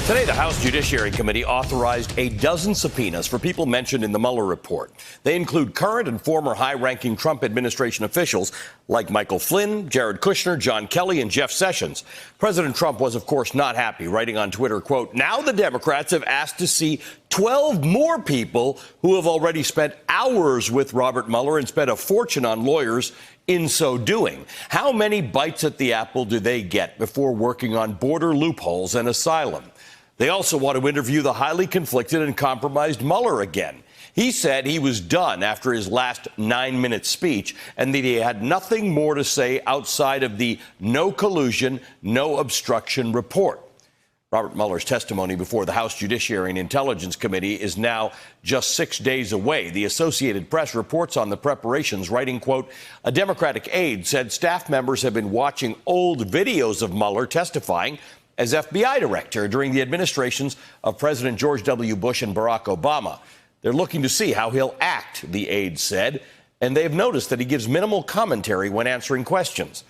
Today, the House Judiciary Committee authorized a dozen subpoenas for people mentioned in the Mueller report. They include current and former high-ranking Trump administration officials like Michael Flynn, Jared Kushner, John Kelly, and Jeff Sessions. President Trump was, of course, not happy, writing on Twitter, quote, "Now the Democrats have asked to see 12 more people who have already spent hours with Robert Mueller and spent a fortune on lawyers in so doing. How many bites at the apple do they get before working on border loopholes and asylum? They also want to interview the highly conflicted and compromised Mueller again. He said he was done after his last 9-minute speech and that he had nothing more to say outside of the no collusion, no obstruction report." Robert Mueller's testimony before the House Judiciary and Intelligence Committee is now just 6 days away. The Associated Press reports on the preparations, writing, quote, "A Democratic aide said staff members have been watching old videos of Mueller testifying as FBI director during the administrations of President George W. Bush and Barack Obama. They're looking to see how he'll act," the aide said, and they've noticed that he gives minimal commentary when answering questions.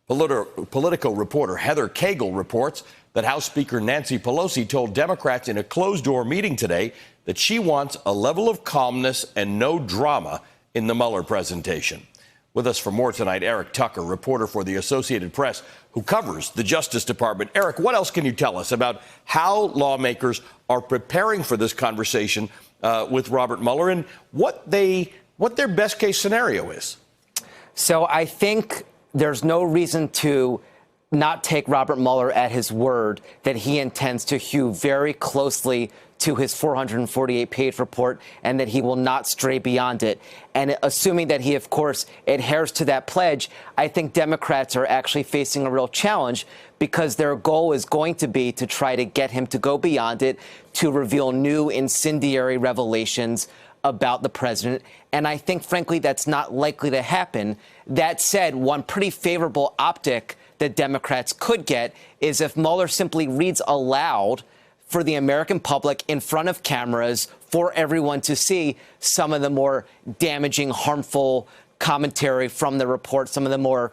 Politico reporter Heather Cagle reports that House Speaker Nancy Pelosi told Democrats in a closed-door meeting today that she wants a level of calmness and no drama in the Mueller presentation. With us for more tonight, Eric Tucker, reporter for the Associated Press, who covers the Justice Department. Eric, what else can you tell us about how lawmakers are preparing for this conversation with Robert Mueller and what their best case scenario is? So I think there's no reason to not take Robert Mueller at his word that he intends to hew very closely to his 448-page report and that he will not stray beyond it. And assuming that he, of course, adheres to that pledge, I think Democrats are actually facing a real challenge because their goal is going to be to try to get him to go beyond it, to reveal new incendiary revelations about the president. And I think, frankly, that's not likely to happen. That said, one pretty favorable optic that Democrats could get is if Mueller simply reads aloud for the American public in front of cameras for everyone to see some of the more damaging, harmful commentary from the report, some of the more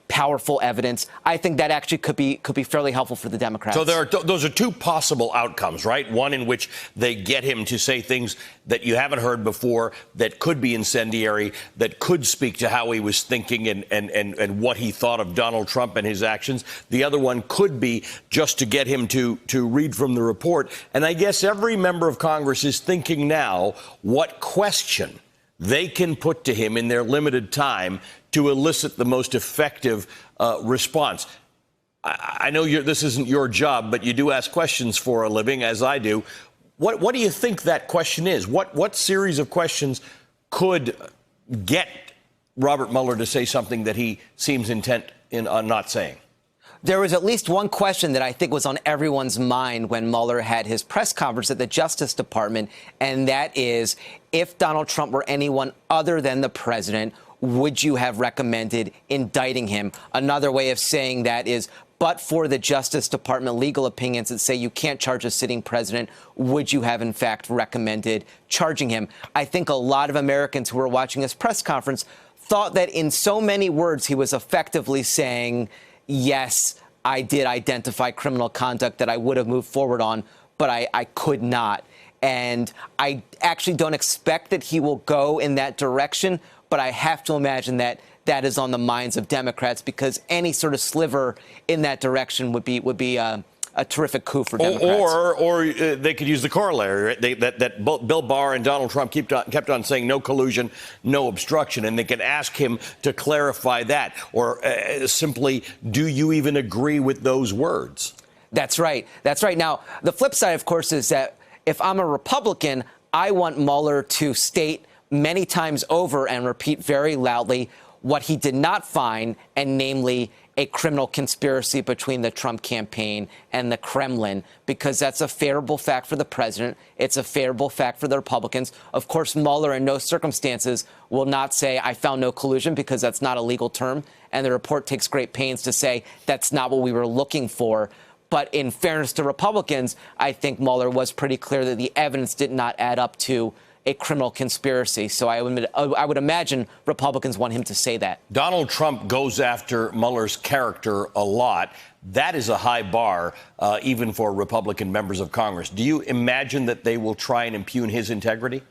powerful evidence. I think that actually could be fairly helpful for the Democrats. So those are two possible outcomes, right? One in which they get him to say things that you haven't heard before that could be incendiary, that could speak to how he was thinking and what he thought of Donald Trump and his actions. The other one could be just to get him to read from the report. And I guess every member of Congress is thinking now what question they can put to him in their limited time to elicit the most effective response. I know this isn't your job, but you do ask questions for a living, as I do. What do you think that question is? What series of questions could get Robert Mueller to say something that he seems intent on not saying? There was at least one question that I think was on everyone's mind when Mueller had his press conference at the Justice Department, and that is, if Donald Trump were anyone other than the president, would you have recommended indicting him? Another way of saying that is, but for the Justice Department legal opinions that say you can't charge a sitting president, would you have, in fact, recommended charging him? I think a lot of Americans who were watching his press conference thought that in so many words he was effectively saying, yes, I did identify criminal conduct that I would have moved forward on, but I could not. And I actually don't expect that he will go in that direction, but I have to imagine that that is on the minds of Democrats because any sort of sliver in that direction would be a terrific coup for Democrats. Or they could use the corollary, right? That both Bill Barr and Donald Trump kept on saying no collusion, no obstruction, and they could ask him to clarify that, or simply, do you even agree with those words? That's right. That's right. Now, the flip side, of course, is that if I'm a Republican, I want Mueller to state many times over and repeat very loudly what he did not find, and namely a criminal conspiracy between the Trump campaign and the Kremlin, because that's a favorable fact for the president. It's a favorable fact for the Republicans. Of course, Mueller in no circumstances will not say, I found no collusion, because that's not a legal term. And the report takes great pains to say that's not what we were looking for. But in fairness to Republicans, I think Mueller was pretty clear that the evidence did not add up to a criminal conspiracy. So I would imagine Republicans want him to say that. Donald Trump goes after Mueller's character a lot. That is a high bar, even for Republican members of Congress. Do you imagine that they will try and impugn his integrity?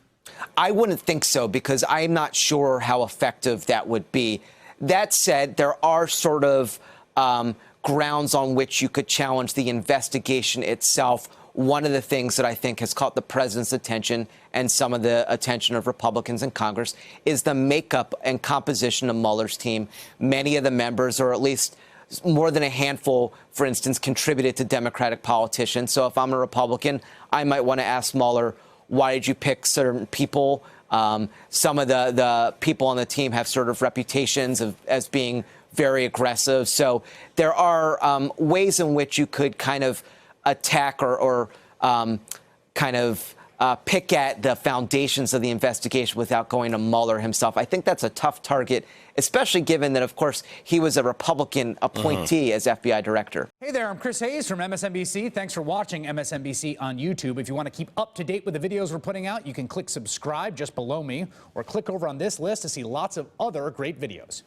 I wouldn't think so, because I'm not sure how effective that would be. That said, there are sort of grounds on which you could challenge the investigation itself. One of the things that I think has caught the president's attention and some of the attention of Republicans in Congress is the makeup and composition of Mueller's team. Many of the members, or at least more than a handful, for instance, contributed to Democratic politicians. So if I'm a Republican, I might want to ask Mueller, why did you pick certain people? Some of the people on the team have sort of reputations as being very aggressive. So there are ways in which you could kind of attack or pick at the foundations of the investigation without going to Mueller himself. I think that's a tough target, especially given that, of course, he was a Republican appointee as FBI director. Hey there, I'm Chris Hayes from MSNBC. Thanks for watching MSNBC on YouTube. If you want to keep up to date with the videos we're putting out, you can click subscribe just below me, or click over on this list to see lots of other great videos.